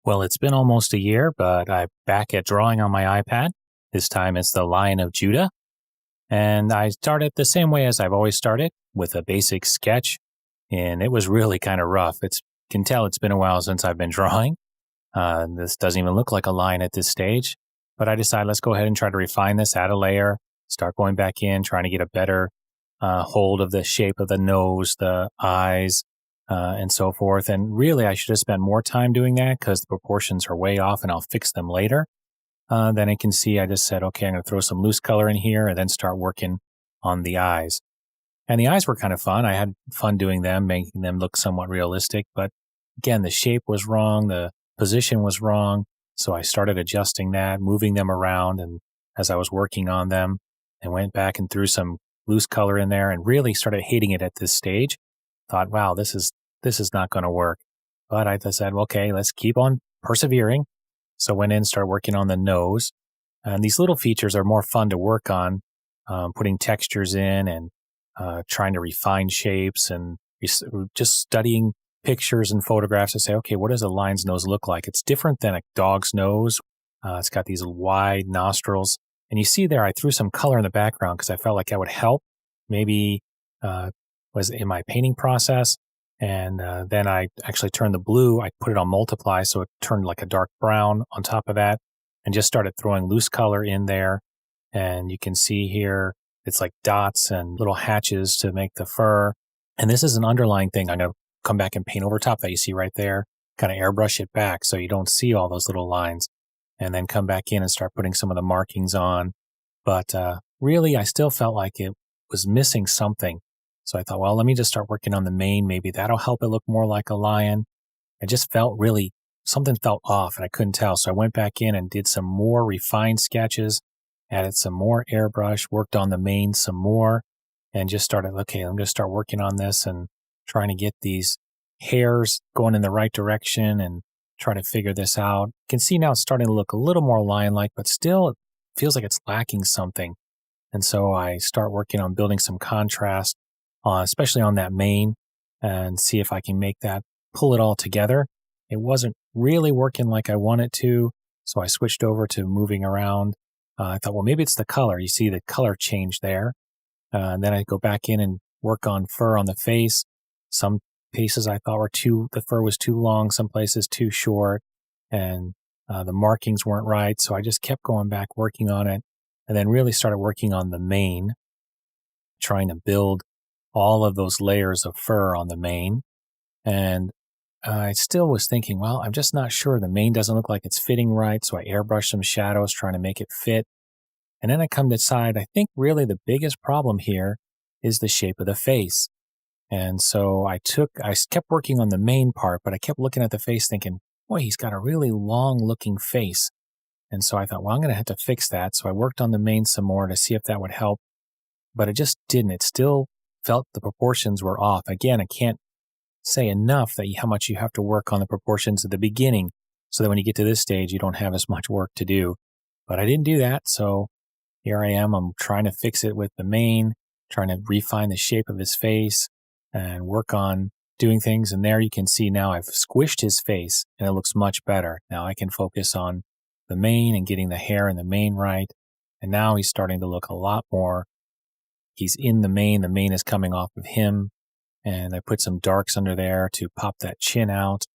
Well, it's been almost a year, but I'm back at drawing on my iPad. This time it's the Lion of Judah. And I started the same way as I've always started, with a basic sketch. And it was really kind of rough. You can tell it's been a while since I've been drawing. This doesn't even look like a lion at this stage. But I decided let's go ahead and try to refine this, add a layer, start going back in, trying to get a better hold of the shape of the nose, the eyes, and so forth. And really, I should have spent more time doing that because the proportions are way off and I'll fix them later. Then you can see I just said, okay, I'm going to throw some loose color in here and then start working on the eyes. And the eyes were kind of fun. I had fun doing them, making them look somewhat realistic. But again, the shape was wrong. The position was wrong. So I started adjusting that, moving them around. And as I was working on them, I went back and threw some loose color in there and really started hating it at this stage. Thought, wow, this is not going to work. But I said, okay, let's keep on persevering. So went in, started working on the nose. And these little features are more fun to work on, putting textures in and trying to refine shapes and just studying pictures and photographs to say, okay, what does a lion's nose look like? It's different than a dog's nose. It's got these wide nostrils. And you see there, I threw some color in the background because I felt like that would help. Maybe was in my painting process. And then I actually turned the blue. I put it on multiply, so it turned like a dark brown on top of that, and just started throwing loose color in there. And you can see here, it's like dots and little hatches to make the fur. And this is an underlying thing. I'm going to come back and paint over top that you see right there, kind of airbrush it back so you don't see all those little lines. And then come back in and start putting some of the markings on. But really, I still felt like it was missing something. So I thought, well, let me just start working on the mane. Maybe that'll help it look more like a lion. It just felt something felt off and I couldn't tell. So I went back in and did some more refined sketches, added some more airbrush, worked on the mane some more, and just started, okay, I'm going to start working on this and trying to get these hairs going in the right direction and try to figure this out. You can see now it's starting to look a little more lion-like, but still it feels like it's lacking something. And so I start working on building some contrast, especially on that mane, and see if I can make that pull it all together. It wasn't really working like I wanted to, so I switched over to moving around. I thought, well, maybe it's the color. You see the color change there. And then I go back in and work on fur on the face. Some places I thought the fur was too long, some places too short, and the markings weren't right. So I just kept going back, working on it, and then really started working on the mane, trying to build all of those layers of fur on the mane. And I still was thinking, well, I'm just not sure. The mane doesn't look like it's fitting right. So I airbrushed some shadows trying to make it fit. And then I come to decide, I think really the biggest problem here is the shape of the face. And so I kept working on the main part, but I kept looking at the face thinking, boy, he's got a really long looking face. And so I thought, well, I'm going to have to fix that. So I worked on the mane some more to see if that would help, but it just didn't. It still felt the proportions were off. Again, I can't say enough how much you have to work on the proportions at the beginning so that when you get to this stage, you don't have as much work to do. But I didn't do that. So here I am. I'm trying to fix it with the mane, trying to refine the shape of his face and work on doing things. And there you can see now I've squished his face and it looks much better. Now I can focus on the mane and getting the hair and the mane right. And now he's starting to look a lot more. He's in the mane is coming off of him. And I put some darks under there to pop that chin out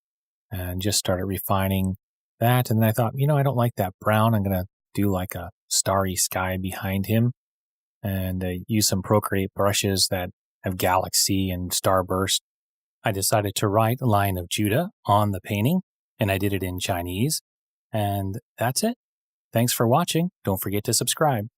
and just started refining that. And then I thought, I don't like that brown. I'm going to do like a starry sky behind him and use some Procreate brushes that have galaxy and starburst. I decided to write Lion of Judah on the painting, and I did it in Chinese. And that's it. Thanks for watching. Don't forget to subscribe.